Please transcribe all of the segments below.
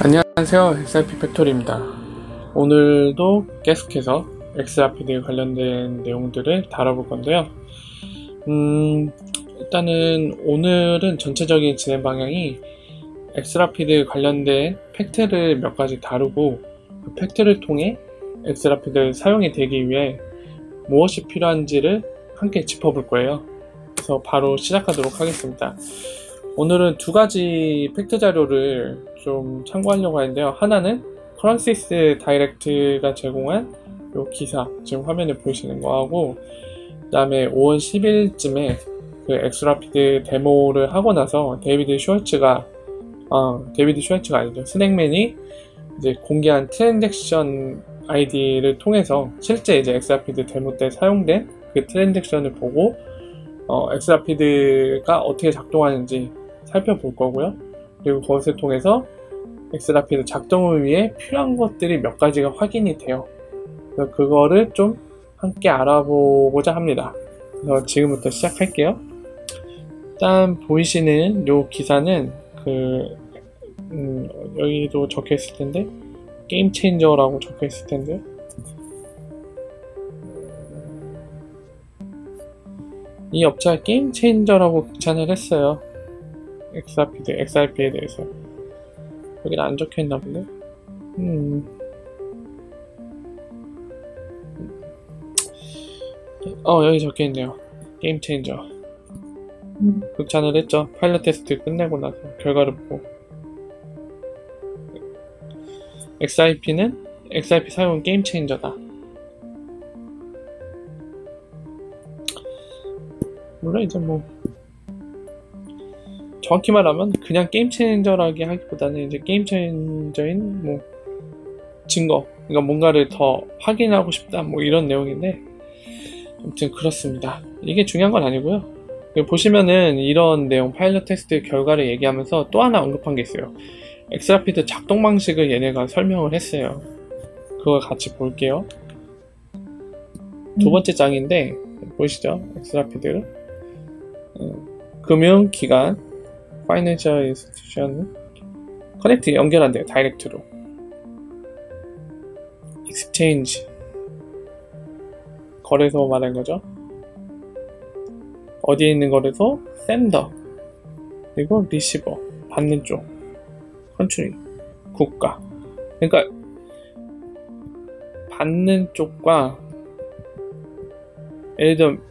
안녕하세요, XRP 팩토리입니다. 오늘도 계속해서 XRPD 관련된 내용들을 다뤄볼 건데요. 일단은 오늘은 전체적인 진행 방향이 XRPD 관련된 팩트를 몇 가지 다루고, 그 팩트를 통해 XRPD 사용이 되기 위해 무엇이 필요한지를 함께 짚어볼 거예요. 그래서 바로 시작하도록 하겠습니다. 오늘은 두 가지 팩트 자료를 좀 참고하려고 하는데요. 하나는 커런시스 다이렉트가 제공한 이 기사, 지금 화면에 보이시는 거하고, 그 다음에 5월 10일쯤에 그 XRPD 데모를 하고 나서 데이비드 슈왈츠가 아니죠. 스낵맨이 이제 공개한 트랜잭션 아이디를 통해서 실제 이제 XRPD 데모 때 사용된 그 트랜잭션을 보고 XRPD가 어떻게 작동하는지 살펴볼 거고요. 그리고 그것을 통해서 XRPD 작동을 위해 필요한 것들이 몇 가지가 확인이 돼요. 그래서 그거를 좀 함께 알아보고자 합니다. 그래서 지금부터 시작할게요. 일단 보이시는 요 기사는 여기도 적혀 있을 텐데 게임 체인저라고 적혀 있을 텐데, 이 업체가 게임 체인저라고 극찬을 했어요. XRP에 대해서. 여기는 안 적혀 있나 본데? 여기 적혀 있네요. 게임 체인저. 극찬을 했죠. 파일럿 테스트 끝내고 나서 결과를 보고. XRP 사용 게임 체인저다. 물론 이제 정확히 말하면 그냥 게임 체인저라기 하기보다는 이제 게임 체인저인 증거, 그러니까 뭔가를 더 확인하고 싶다 이런 내용인데, 아무튼 그렇습니다. 이게 중요한 건 아니고요. 보시면은 이런 내용 파일럿 테스트 결과를 얘기하면서 또 하나 언급한 게 있어요. XRPD 작동 방식을 얘네가 설명을 했어요. 그걸 같이 볼게요. 두 번째 장인데 보이시죠? XRPD를 금융기관 Financial Institution 커넥트 연결한대요. 다이렉트로. Exchange 거래소 말하는 거죠. 어디에 있는 거래소? 샌더, 그리고 리시버 받는 쪽, 컨트리 국가. 그러니까 받는 쪽과, 예를 들면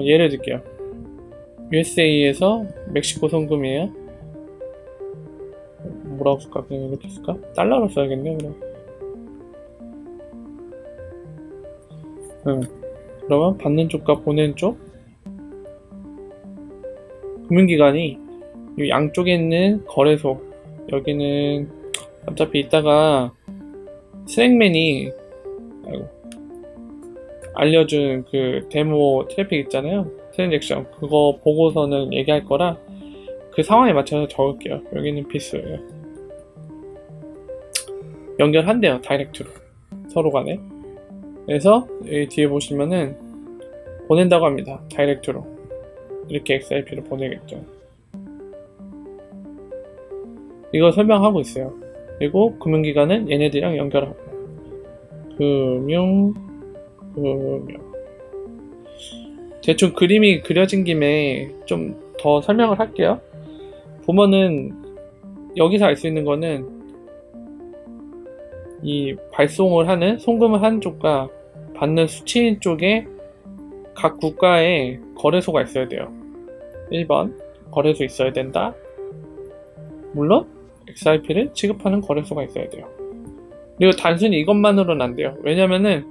예를 들게요. USA에서 멕시코 송금이에요. 뭐라고 쓸까? 그냥 이렇게 쓸까? 달러로 써야겠네요. 그러면 받는 쪽과 보낸 쪽, 금융기관이 이 양쪽에 있는 거래소, 여기는 어차피 이따가 스낵맨이 알려준 그 데모 트래픽 있잖아요. 트랜잭션, 그거 보고서는 얘기할 거라 그 상황에 맞춰서 적을게요. 여기는 필수예요. 연결한대요. 다이렉트로 서로 간에. 그래서 여기 뒤에 보시면은 보낸다고 합니다. 다이렉트로 이렇게 XRP를 보내겠죠. 이거 설명하고 있어요. 그리고 금융기관은 얘네들이랑 연결하고. 금융 대충 그림이 그려진 김에 좀 더 설명을 할게요. 보면은 여기서 알 수 있는 거는 이 발송을 하는, 송금을 하는 쪽과 받는 수취인 쪽에 각 국가에 거래소가 있어야 돼요. 1번 거래소 있어야 된다. 물론 XRP를 취급하는 거래소가 있어야 돼요. 그리고 단순히 이것만으로는 안 돼요. 왜냐면은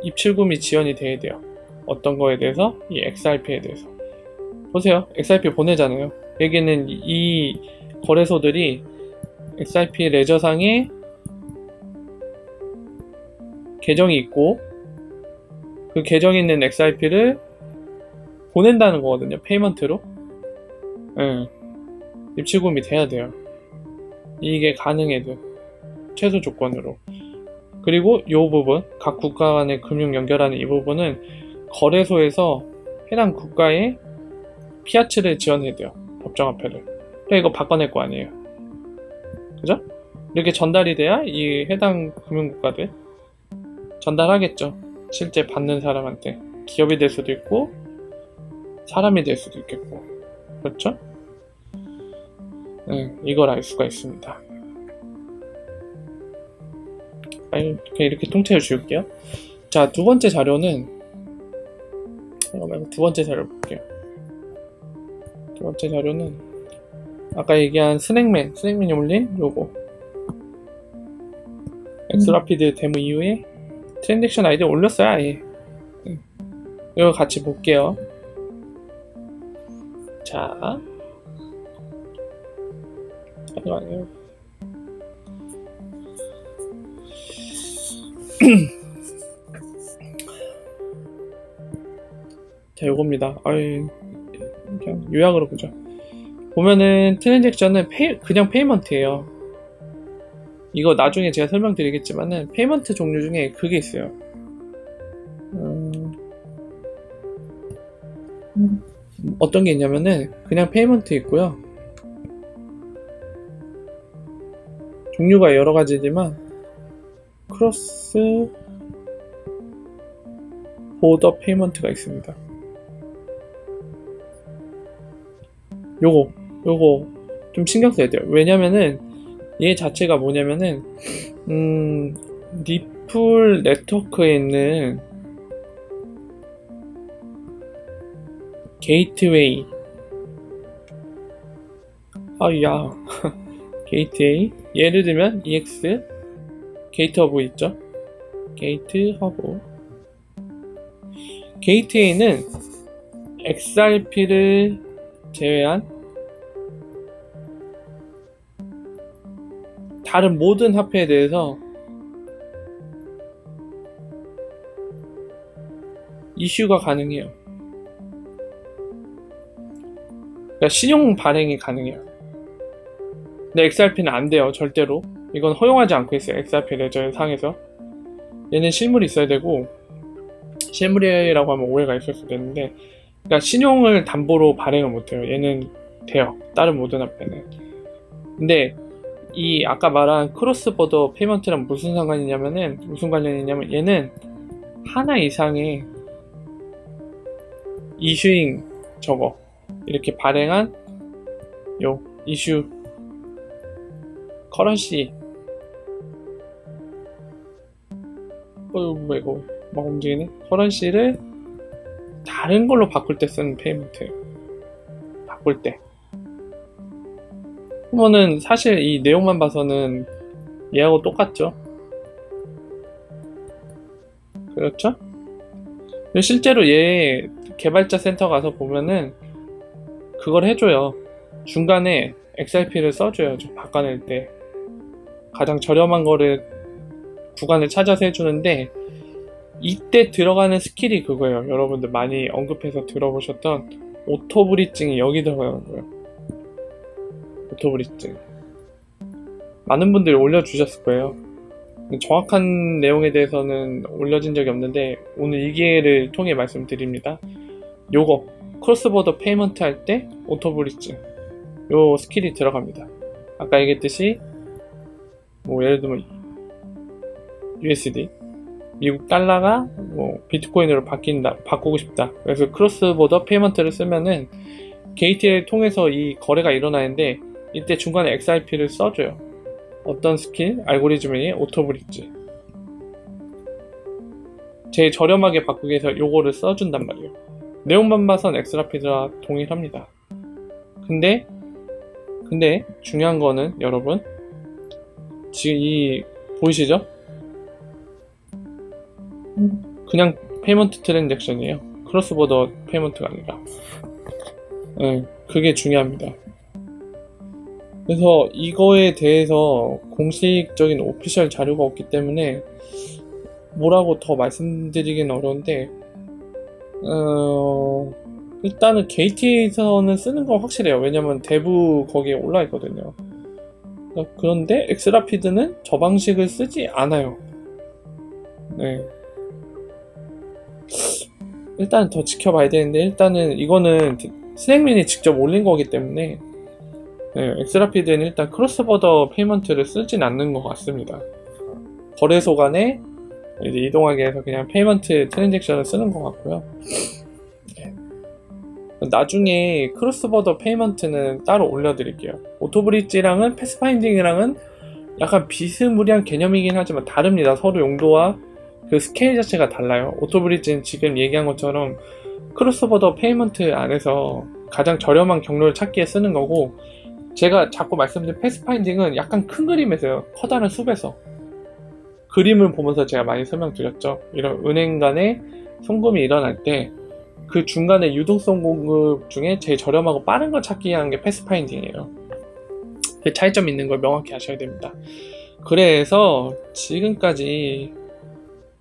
입출금이 지연이 돼야 돼요. 어떤 거에 대해서? 이 XRP에 대해서. 보세요. XRP 보내잖아요. 여기는 이 거래소들이 XRP 레저상에 계정이 있고, 그 계정에 있는 XRP를 보낸다는 거거든요. 페이먼트로. 입출금이 돼야 돼요. 이게 가능해야 돼요. 최소 조건으로. 그리고 이 부분, 각 국가 간의 금융 연결하는 이 부분은 거래소에서 해당 국가에 피아츠를 지원해야 돼요. 법정화폐를. 그러니까 이거 바꿔낼 거 아니에요. 그죠? 이렇게 전달이 돼야 이 해당 금융국가들 전달하겠죠. 실제 받는 사람한테. 기업이 될 수도 있고 사람이 될 수도 있겠고. 그렇죠? 네, 이걸 알 수가 있습니다. 이렇게 통째로 지울게요. 자, 두 번째 자료는 두 번째 자료 볼게요. 두 번째 자료는 아까 얘기한 스낵맨이 올린 요거 엑스라피드 데모 이후에 트랜잭션 아이디 올렸어요. 아예. 이거 같이 볼게요. 자, 잠깐만요. 자, 요겁니다. 그냥 요약으로 보죠. 보면은 트랜잭션은 그냥 페이먼트예요. 이거 나중에 제가 설명드리겠지만은 페이먼트 종류 중에 그게 있어요. 어떤 게 있냐면은 그냥 페이먼트 있고요. 종류가 여러 가지지만 크로스 보더 페이먼트가 있습니다. 요거 좀 신경 써야 돼요. 왜냐면은 얘 자체가 뭐냐면은 리플 네트워크에 있는 게이트웨이 게이트웨이 예를 들면 EX 게이트 허브 있죠? 게이트 허브 게이트웨이는 XRP를 제외한 다른 모든 화폐에 대해서 이슈가 가능해요. 그러니까 신용 발행이 가능해요. 근데 XRP는 안 돼요. 절대로. 이건 허용하지 않고 있어요. XRP 레저 상에서. 얘는 실물이 있어야 되고, 실물이라고 하면 오해가 있을 수도 있는데, 그러니까 신용을 담보로 발행을 못해요. 얘는 돼요. 다른 모든 화폐는. 근데 이 아까 말한 크로스보더 페이먼트랑 무슨 상관이냐면은 무슨 관련이 있냐면 얘는 하나 이상의 이슈잉 저거 이렇게 발행한 요 이슈 커런시 이거 막 움직이네. 커런시를 다른 걸로 바꿀 때 쓰는 페이먼트예요. 바꿀 때. 그러면은 사실 이 내용만 봐서는 얘하고 똑같죠. 그렇죠? 실제로 얘 개발자 센터 가서 보면은 그걸 해줘요. 중간에 XRP를 써줘요. 좀 바꿔낼 때 가장 저렴한 거를 구간을 찾아서 해주는데 이때 들어가는 스킬이 그거예요. 여러분들 많이 언급해서 들어보셨던 오토 브릿징이 여기 들어가는 거예요. 오토 브릿징 많은 분들이 올려주셨을 거예요. 정확한 내용에 대해서는 올려진 적이 없는데 오늘 이 기회를 통해 말씀드립니다. 요거 크로스보더 페이먼트 할 때 오토 브릿징 요 스킬이 들어갑니다. 아까 얘기했듯이 뭐 예를 들면 USD 미국 달러가 뭐 비트코인으로 바꾸고 싶다. 그래서 크로스보더 페이먼트를 쓰면은 게이트를 통해서 이 거래가 일어나는데 이때 중간에 XRP를 써줘요. 어떤 스킬? 알고리즘이 오토 브릿지. 제일 저렴하게 바꾸기 위해서 요거를 써준단 말이에요. 내용만 봐선 엑스라피드와 동일합니다. 근데 중요한 거는 여러분 지금 이 보이시죠? 그냥 페이먼트 트랜잭션이에요. 크로스보더 페이먼트가 아니라. 그게 중요합니다. 그래서 이거에 대해서 공식적인 오피셜 자료가 없기 때문에 뭐라고 더 말씀드리긴 어려운데 일단은 게이트에서는 쓰는 건 확실해요. 왜냐면 대부 거기에 올라 있거든요. 그런데 엑스라피드는 저 방식을 쓰지 않아요. 네. 일단 더 지켜봐야 되는데 일단은 이거는 스낵맨이 직접 올린 거기 때문에 네, 엑스라피드는 일단 크로스보더 페이먼트를 쓰진 않는 것 같습니다. 거래소 간에 이제 이동하기 위해서 그냥 페이먼트 트랜잭션을 쓰는 것 같고요. 네. 나중에 크로스보더 페이먼트는 따로 올려드릴게요. 오토브릿지랑은 패스파인딩이랑은 약간 비스무리한 개념이긴 하지만 다릅니다. 서로 용도와 그 스케일 자체가 달라요. 오토브릿지는 지금 얘기한 것처럼 크로스보더 페이먼트 안에서 가장 저렴한 경로를 찾기에 쓰는 거고, 제가 자꾸 말씀드린 패스파인딩은 약간 큰 그림에서요. 커다란 숲에서 그림을 보면서 제가 많이 설명드렸죠. 이런 은행 간의 송금이 일어날 때 그 중간에 유동성 공급 중에 제일 저렴하고 빠른 걸 찾기 위한 게 패스파인딩이에요. 그 차이점이 있는 걸 명확히 아셔야 됩니다. 그래서 지금까지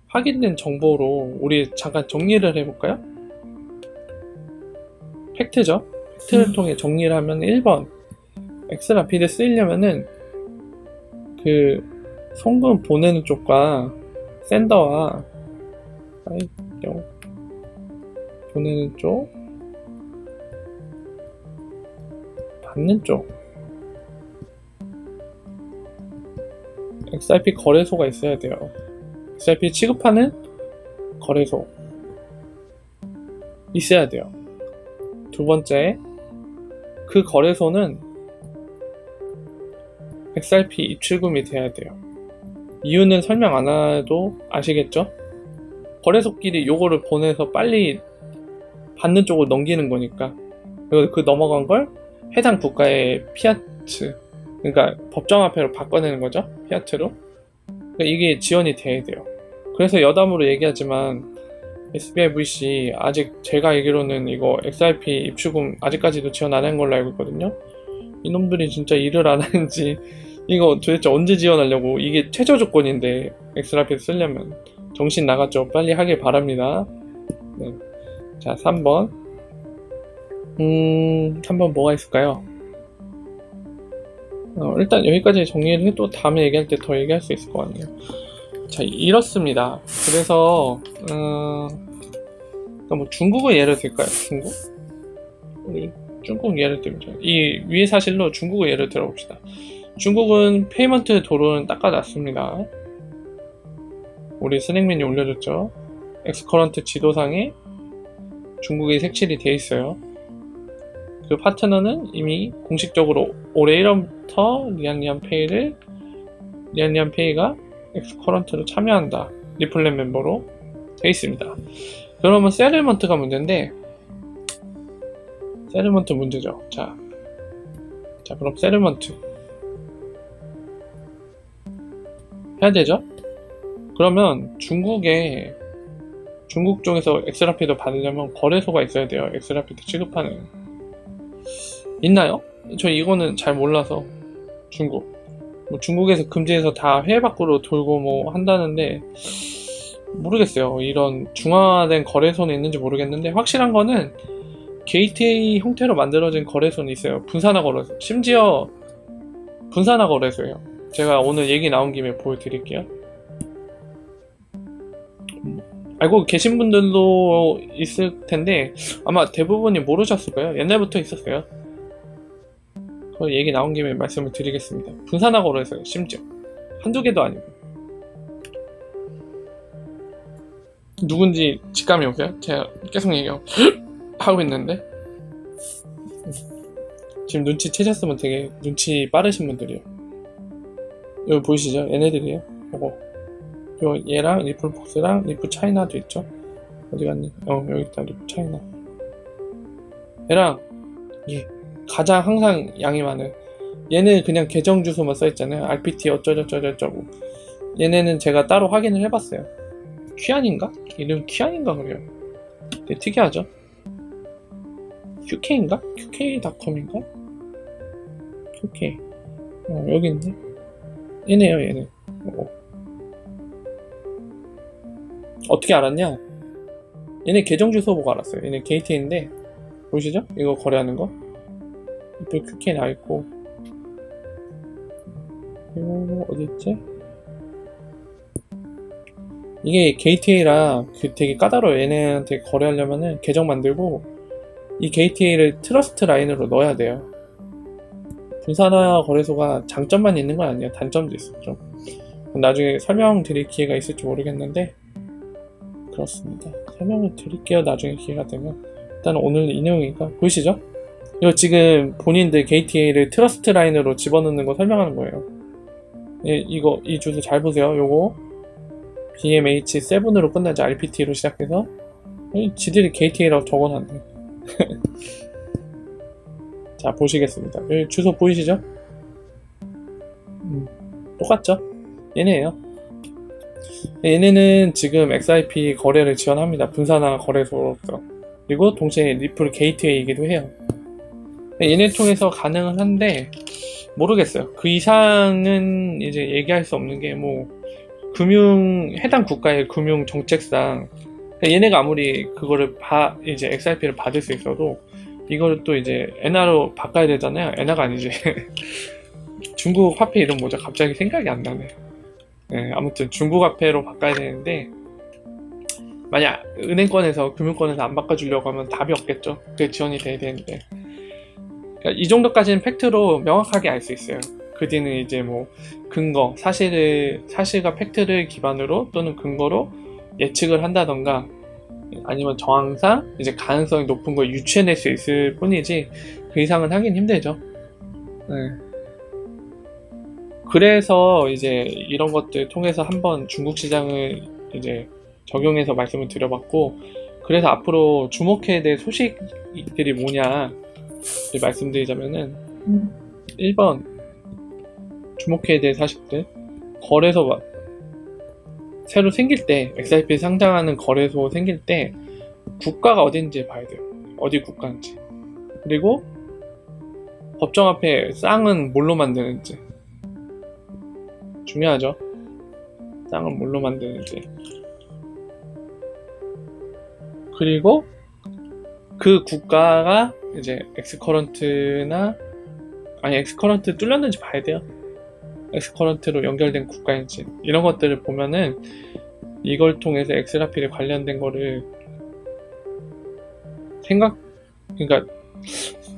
확인된 정보로 우리 잠깐 정리를 해볼까요? 팩트죠. 팩트를 통해 정리를 하면 1번, 엑스라피드 쓰이려면은 그 송금 보내는 쪽과 샌더와 보내는 쪽, 받는 쪽, XRP 거래소가 있어야 돼요. XRP 취급하는 거래소 있어야 돼요. 두 번째, 그 거래소는 XRP 입출금이 돼야 돼요. 이유는 설명 안 해도 아시겠죠? 거래소끼리 요거를 보내서 빨리 받는 쪽으로 넘기는 거니까. 그리고 그 넘어간 걸 해당 국가의 피아트, 그러니까 법정화폐로 바꿔내는 거죠. 피아트로. 그러니까 이게 지원이 돼야 돼요. 그래서 여담으로 얘기하지만 SBI VC 아직 제가 알기로는 이거 XRP 입출금 아직까지도 지원 안 한 걸로 알고 있거든요. 이놈들이 진짜 일을 안 하는지, 이거 도대체 언제 지원하려고. 이게 최저 조건인데 엑스라피드 쓰려면 정신 나갔죠. 빨리 하길 바랍니다. 네. 자, 3번 3번 뭐가 있을까요? 일단 여기까지 정리를 해도 다음에 얘기할 때 더 얘기할 수 있을 것 같네요. 자, 이렇습니다. 그래서 그러니까 뭐 중국을 예를 들까요? 중국? 우리 중국 예를 들자. 이 위의 사실로 중국을 예를 들어봅시다. 중국은 페이먼트 도로는 닦아놨습니다. 우리 스낵맨이 올려줬죠. 엑스커런트 지도상에 중국이 색칠이 돼 있어요. 그 파트너는 이미 공식적으로 올해 1월부터 리안리안페이가 엑스커런트로 참여한다. 리플렛 멤버로 돼 있습니다. 그러면 세틀먼트가 문제인데, 세틀먼트 문제죠. 자 그럼 세틀먼트 해야 되죠? 그러면 중국 쪽에서 엑스라피드 받으려면 거래소가 있어야 돼요. 엑스라피드 취급하는. 있나요? 저 이거는 잘 몰라서. 중국에서 금지해서 다 해외 밖으로 돌고 뭐 한다는데 모르겠어요. 이런 중화된 거래소는 있는지 모르겠는데, 확실한 거는 게이트웨이 형태로 만들어진 거래소는 있어요. 분산화 거래소. 심지어 분산화 거래소예요. 제가 오늘 얘기 나온 김에 보여드릴게요. 알고 계신 분들도 있을 텐데 아마 대부분이 모르셨을 거예요. 옛날부터 있었어요. 그 얘기 나온 김에 말씀을 드리겠습니다. 분산화 거래소예요. 심지어 한두 개도 아니고. 누군지 직감이 오세요? 제가 계속 얘기하고 있는데 지금 눈치 채셨으면 되게 눈치 빠르신 분들이에요. 여기 보이시죠? 얘네들이에요. 얘랑 리플폭스랑 리플 차이나도 있죠. 어디 갔니? 여기 있다. 리플 차이나. 얘랑 가장 항상 양이 많은, 얘는 그냥 계정 주소만 써있잖아요. RPT 어쩌저쩌고. 얘네는 제가 따로 확인을 해봤어요. 퀴안인가? 이름 퀴안인가 그래요. 되게 특이하죠? QK인가? QK.com인가? QK. 여기 있네. 얘네요, 얘네. 어떻게 알았냐? 얘네 계정 주소 보고 알았어요. 얘네 게이트인데 보이시죠? 이거 거래하는 거. 이쪽 QK 나있고, 이거 어디있지? 이게 게이트웨이라 되게 까다로워요. 얘네한테 거래하려면은 계정 만들고 이 게이트웨이를 트러스트 라인으로 넣어야 돼요. 분산화 거래소가 장점만 있는 건 아니에요. 단점도 있었죠. 나중에 설명드릴 기회가 있을지 모르겠는데 그렇습니다. 설명을 드릴게요. 나중에 기회가 되면. 일단 오늘 이 내용이니까 보이시죠? 이거 지금 본인들 게이트웨이를 트러스트 라인으로 집어넣는 거 설명하는 거예요. 이 주소 잘 보세요. 요거 BMH7으로 끝나죠. RPT로 시작해서 지들이 게이트웨이라고 적어놨네. 자, 보시겠습니다. 여기 주소 보이시죠? 똑같죠? 얘네예요. 얘네는 지금 XRP 거래를 지원합니다. 분산화 거래소로서. 그리고 동시에 리플 게이트웨이이기도 해요. 얘네 통해서 가능은 한데 모르겠어요. 그 이상은 이제 얘기할 수 없는 게 뭐 해당 국가의 금융 정책상 얘네가 아무리 그거를 이제 XRP를 받을 수 있어도 이거를 또 이제 엔화로 바꿔야 되잖아요. 엔화가 아니지. 중국 화폐 이름 뭐죠? 갑자기 생각이 안 나네. 네, 아무튼 중국 화폐로 바꿔야 되는데 만약 은행권에서 금융권에서 안 바꿔주려고 하면 답이 없겠죠. 그게 지원이 돼야 되는데 그러니까 이 정도까지는 팩트로 명확하게 알 수 있어요. 그 뒤는 이제 뭐 근거, 사실과 팩트를 기반으로 또는 근거로 예측을 한다던가 아니면 정황상 이제 가능성이 높은 걸 유추해낼 수 있을 뿐이지 그 이상은 하긴 힘들죠. 네. 그래서 이제 이런 것들 통해서 한번 중국 시장을 이제 적용해서 말씀을 드려봤고 그래서 앞으로 주목해야 될 소식들이 뭐냐 말씀드리자면은 1번 주목해야 될 사실들 거래소 새로 생길 때 XRP 상장하는 거래소 생길 때 국가가 어딘지 봐야 돼요. 어디 국가인지. 그리고 법정화폐 쌍은 뭘로 만드는지 중요하죠. 쌍은 뭘로 만드는지. 그리고 그 국가가 이제 엑스커런트나 엑스커런트 뚫렸는지 봐야 돼요. 엑스커런트로 연결된 국가인지 이런 것들을 보면은 이걸 통해서 XRP에 관련된 거를 그러니까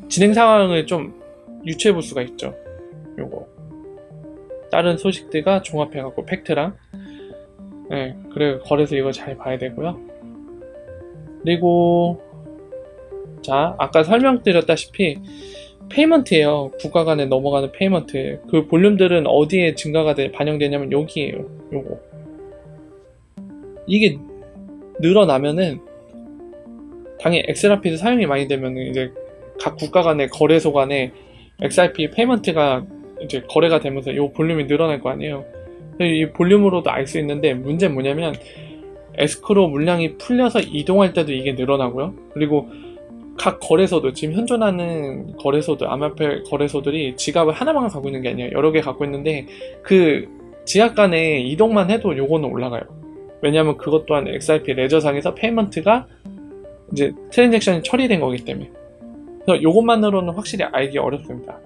진행 상황을 좀 유추해 볼 수가 있죠. 요거 다른 소식들과 종합해 갖고 팩트랑 그래 거래소 이거 잘 봐야 되고요. 그리고 자 아까 설명드렸다시피 페이먼트예요. 국가 간에 넘어가는 페이먼트. 그 볼륨들은 어디에 증가가 반영되냐면 여기에요. 요거. 이게 늘어나면은 당연히 XRP도 사용이 많이 되면은 이제 각 국가 간의 거래소 간에 XRP 페이먼트가 이제 거래가 되면서 요 볼륨이 늘어날 거 아니에요. 이 볼륨으로도 알 수 있는데 문제는 뭐냐면 에스크로 물량이 풀려서 이동할 때도 이게 늘어나고요. 그리고 각 거래소도 지금 현존하는 거래소들 암호화폐 거래소들이 지갑을 하나만 갖고 있는 게 아니에요. 여러 개 갖고 있는데 그 지갑 간에 이동만 해도 요거는 올라가요. 왜냐하면 그것 또한 XRP 레저상에서 페이먼트가 이제 트랜잭션이 처리된 거기 때문에. 그래서 요것만으로는 확실히 알기 어렵습니다.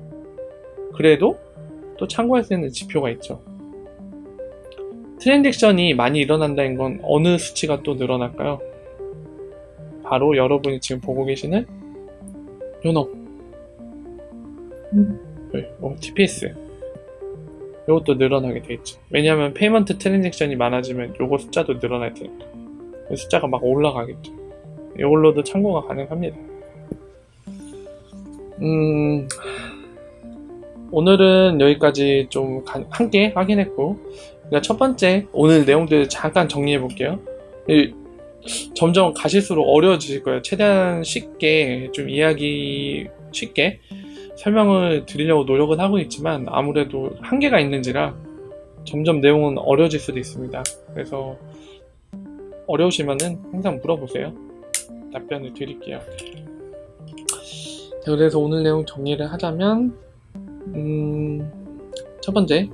그래도 또 참고할 수 있는 지표가 있죠. 트랜잭션이 많이 일어난다는 건 어느 수치가 또 늘어날까요? 바로 여러분이 지금 보고 계시는 요놈 TPS 요것도 늘어나게 돼 있죠. 왜냐하면 페이먼트 트랜잭션이 많아지면 요거 숫자도 늘어날 테니까 숫자가 막 올라가겠죠. 이걸로도 참고가 가능합니다. 오늘은 여기까지 좀 함께 확인했고 그러니까 첫 번째 오늘 내용들 잠깐 정리해 볼게요. 점점 가실수록 어려워지실 거예요. 최대한 쉽게 좀 이야기 쉽게 설명을 드리려고 노력은 하고 있지만 아무래도 한계가 있는지라 점점 내용은 어려워질 수도 있습니다. 그래서 어려우시면은 항상 물어보세요. 답변을 드릴게요. 그래서 오늘 내용 정리를 하자면 첫 번째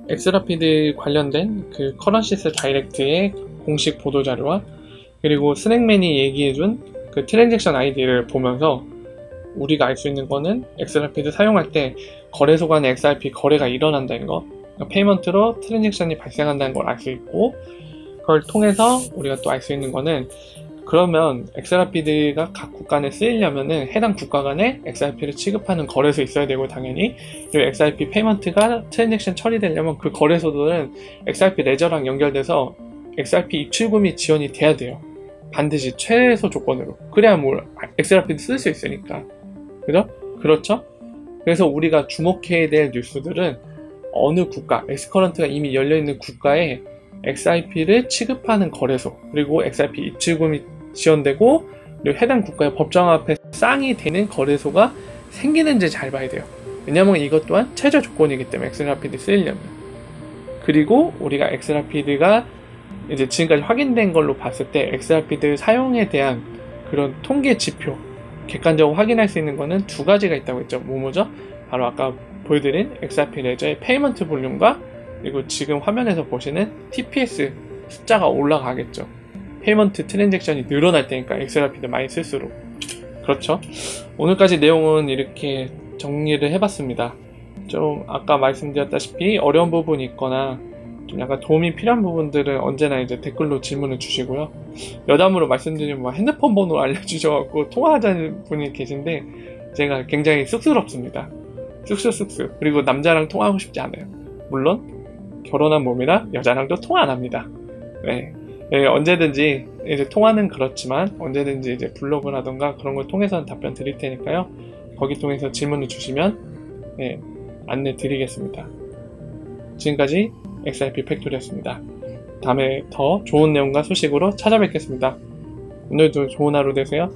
엑스라피드 관련된 그 커런시스 다이렉트의 공식 보도자료와 그리고 스낵맨이 얘기해준 그 트랜잭션 아이디를 보면서 우리가 알 수 있는 거는 엑스라피드 사용할 때 거래소 간의 XRP 거래가 일어난다는 거, 그러니까 페이먼트로 트랜잭션이 발생한다는 걸 알 수 있고, 그걸 통해서 우리가 또 알 수 있는 거는 그러면 엑스라피드가 각 국가 내 쓰이려면은 해당 국가 간에 XRP를 취급하는 거래소 있어야 되고, 당연히 그리고 XRP 페이먼트가 트랜잭션 처리되려면 그 거래소들은 XRP 레저랑 연결돼서 XRP 입출금이 지원이 돼야 돼요. 반드시 최소 조건으로. 그래야 XRP도 쓸 수 있으니까. 그죠? 그렇죠? 그래서 우리가 주목해야 될 뉴스들은 어느 국가, 엑스커런트가 이미 열려있는 국가에 XRP를 취급하는 거래소, 그리고 XRP 입출금이 지원되고, 그리고 해당 국가의 법정 앞에 쌍이 되는 거래소가 생기는지 잘 봐야 돼요. 왜냐면 이것 또한 최저 조건이기 때문에 XRP를 쓰려면. 그리고 우리가 XRP가 이제 지금까지 확인된 걸로 봤을 때 XRP 사용에 대한 그런 통계 지표, 객관적으로 확인할 수 있는 거는 두 가지가 있다고 했죠. 뭐죠? 바로 아까 보여드린 XRP 레저의 페이먼트 볼륨과, 그리고 지금 화면에서 보시는 TPS 숫자가 올라가겠죠. 페이먼트 트랜잭션이 늘어날 테니까 XRP도 많이 쓸수록. 그렇죠? 오늘까지 내용은 이렇게 정리를 해봤습니다. 좀 아까 말씀드렸다시피 어려운 부분이 있거나 좀 약간 도움이 필요한 부분들은 언제나 이제 댓글로 질문을 주시고요. 여담으로 말씀드리면 핸드폰 번호 알려주셔갖고 통화하자는 분이 계신데 제가 굉장히 쑥스럽습니다. 쑥쑥. 그리고 남자랑 통화하고 싶지 않아요. 물론 결혼한 몸이라 여자랑도 통화 안 합니다. 네. 네, 언제든지 이제 통화는 그렇지만 언제든지 이제 블로그라던가 그런 걸 통해서는 답변 드릴 테니까요. 거기 통해서 질문을 주시면 네, 안내 드리겠습니다. 지금까지 XRP 팩토리였습니다. 다음에 더 좋은 내용과 소식으로 찾아뵙겠습니다. 오늘도 좋은 하루 되세요.